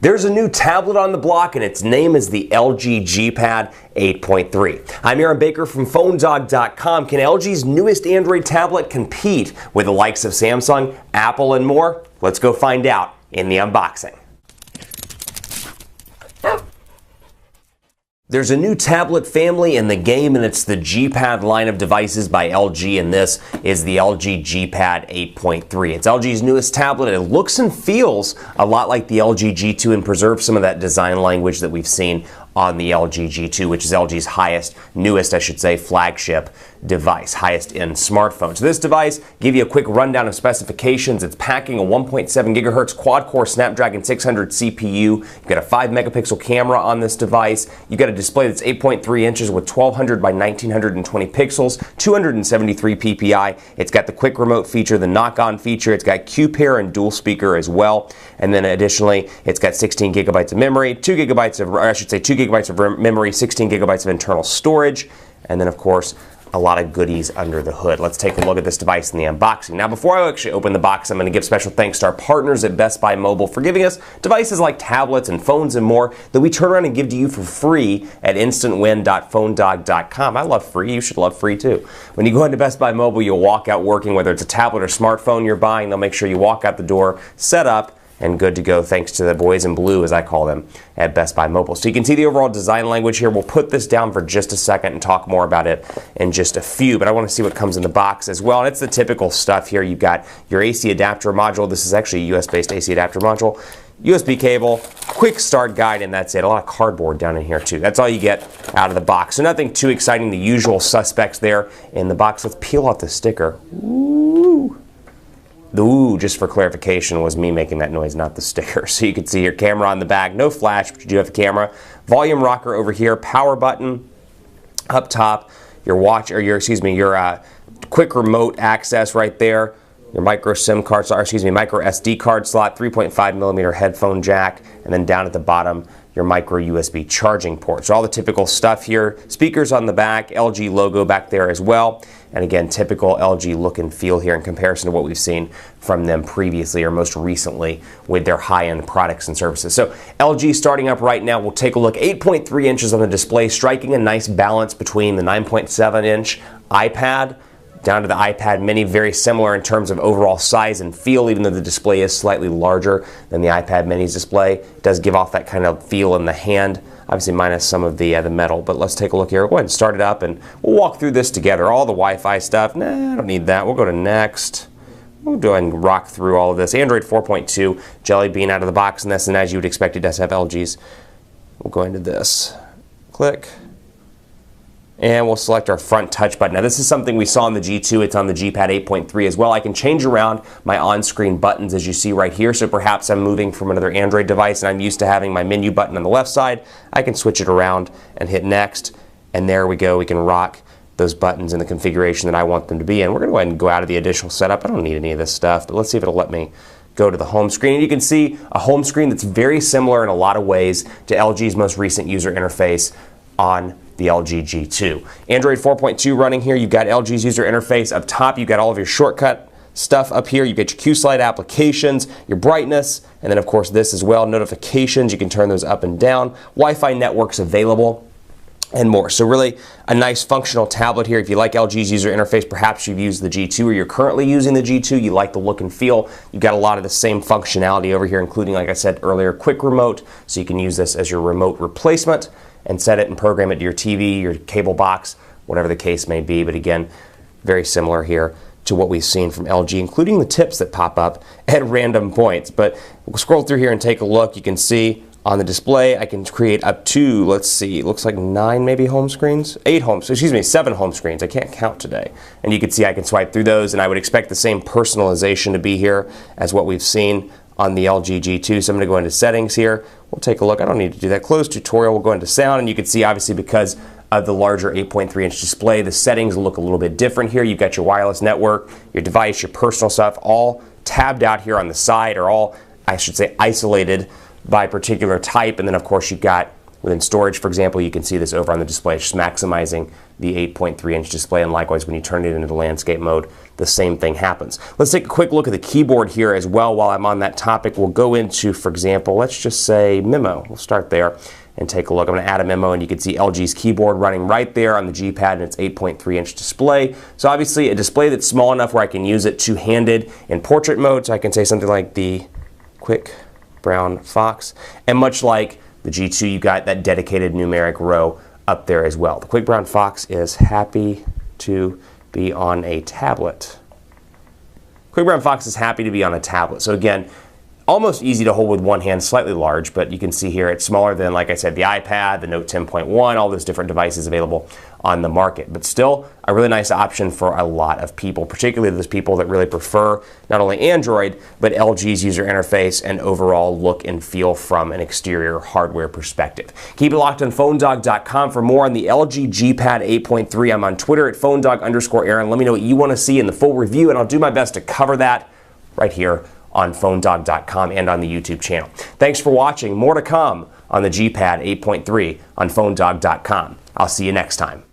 There's a new tablet on the block, and its name is the LG G Pad 8.3. I'm Aaron Baker from PhoneDog.com. Can LG's newest Android tablet compete with the likes of Samsung, Apple, and more? Let's go find out in the unboxing. There's a new tablet family in the game, and it's the G Pad line of devices by LG, and this is the LG G Pad 8.3. It's LG's newest tablet. It looks and feels a lot like the LG G2 and preserves some of that design language that we've seen on the LG G2, which is LG's newest, I should say, flagship device, highest end smartphone. So this device, give you a quick rundown of specifications. It's packing a 1.7 gigahertz quad-core Snapdragon 600 CPU. You've got a 5 megapixel camera on this device. You've got a display that's 8.3 inches with 1200 by 1920 pixels, 273 ppi. It's got the quick remote feature, the knock-on feature. It's got Q-Pair and dual speaker as well. And then additionally, it's got 16 gigabytes of memory, 2 gigabytes of memory, 16 gigabytes of internal storage, and then of course a lot of goodies under the hood. Let's take a look at this device in the unboxing. Now, before I actually open the box, I'm going to give special thanks to our partners at Best Buy Mobile for giving us devices like tablets and phones and more that we turn around and give to you for free at instantwin.phonedog.com. I love free. You should love free too. When you go into Best Buy Mobile, you'll walk out working, whether it's a tablet or smartphone you're buying. They'll make sure you walk out the door, set up, and good to go, thanks to the boys in blue, as I call them, at Best Buy Mobile. So you can see the overall design language here. We'll put this down for just a second and talk more about it in just a few, but I want to see what comes in the box as well. And it's the typical stuff here. You've got your AC adapter module. This is actually a US-based AC adapter module. USB cable, quick start guide, and that's it. A lot of cardboard down in here too. That's all you get out of the box. So nothing too exciting. The usual suspects there in the box. Let's peel off the sticker. Ooh. The ooh, just for clarification, was me making that noise, not the sticker. So you can see your camera on the back, no flash, but you do have the camera. Volume rocker over here, power button up top, your watch, or your quick remote access right there, your micro SIM card, micro SD card slot, 3.5 millimeter headphone jack, and then down at the bottom, your micro USB charging port. So all the typical stuff here. Speakers on the back, LG logo back there as well. And again, typical LG look and feel here in comparison to what we've seen from them previously or most recently with their high-end products and services. So LG starting up right now, we'll take a look. 8.3 inches on the display, striking a nice balance between the 9.7 inch iPad down to the iPad mini, very similar in terms of overall size and feel, even though the display is slightly larger than the iPad mini's display. It does give off that kind of feel in the hand, obviously minus some of the metal. But let's take a look here. We'll go ahead and start it up, and we'll walk through this together. All the Wi-Fi stuff, nah, I don't need that. We'll go to next. We'll go ahead and rock through all of this. Android 4.2, Jelly Bean out of the box in this, and as you would expect, it does have LG's. We'll go into this. Click. And we'll select our front touch button. Now this is something we saw on the G2, it's on the G Pad 8.3 as well. I can change around my on-screen buttons as you see right here. So perhaps I'm moving from another Android device and I'm used to having my menu button on the left side. I can switch it around and hit next. And there we go, we can rock those buttons in the configuration that I want them to be in. We're gonna go ahead and go out of the additional setup. I don't need any of this stuff, but let's see if it'll let me go to the home screen. And you can see a home screen that's very similar in a lot of ways to LG's most recent user interface on the LG G2. Android 4.2 running here. You've got LG's user interface up top. You've got all of your shortcut stuff up here. You get your Q-Slide applications, your brightness, and then of course this as well. Notifications, you can turn those up and down. Wi-Fi networks available, and more. So really a nice functional tablet here. If you like LG's user interface, perhaps you've used the G2 or you're currently using the G2, you like the look and feel. You've got a lot of the same functionality over here, including, like I said earlier, quick remote. So you can use this as your remote replacement and set it and program it to your TV, your cable box, whatever the case may be. But again, very similar here to what we've seen from LG, including the tips that pop up at random points. But we'll scroll through here and take a look. You can see on the display, I can create up to, let's see, it looks like 7 home screens. I can't count today. And you can see I can swipe through those, and I would expect the same personalization to be here as what we've seen on the LG G2. So I'm going to go into settings here. We'll take a look. I don't need to do that. Close tutorial. We'll go into sound, and you can see obviously because of the larger 8.3 inch display, the settings look a little bit different here. You've got your wireless network, your device, your personal stuff, all tabbed out here on the side, or all, I should say, isolated by particular type. And then of course you've got Within storage, for example, you can see this over on the display, just maximizing the 8.3-inch display, and likewise when you turn it into the landscape mode, the same thing happens. Let's take a quick look at the keyboard here as well. While I'm on that topic, we'll go into, for example, let's just say Memo. We'll start there and take a look. I'm going to add a Memo, and you can see LG's keyboard running right there on the G-Pad and its 8.3-inch display. So obviously a display that's small enough where I can use it two-handed in portrait mode, so I can say something like the Quick Brown Fox, and much like the G2, you got that dedicated numeric row up there as well. The Quick Brown Fox is happy to be on a tablet. Quick Brown Fox is happy to be on a tablet. So again, almost easy to hold with one hand, slightly large, but you can see here it's smaller than, like I said, the iPad, the Note 10.1, all those different devices available on the market. But still, a really nice option for a lot of people, particularly those people that really prefer not only Android, but LG's user interface and overall look and feel from an exterior hardware perspective. Keep it locked on PhoneDog.com for more on the LG G-Pad 8.3. I'm on Twitter at PhoneDog_Aaron. Let me know what you want to see in the full review, and I'll do my best to cover that right here on PhoneDog.com and on the YouTube channel. Thanks for watching. More to come on the G-Pad 8.3 on PhoneDog.com. I'll see you next time.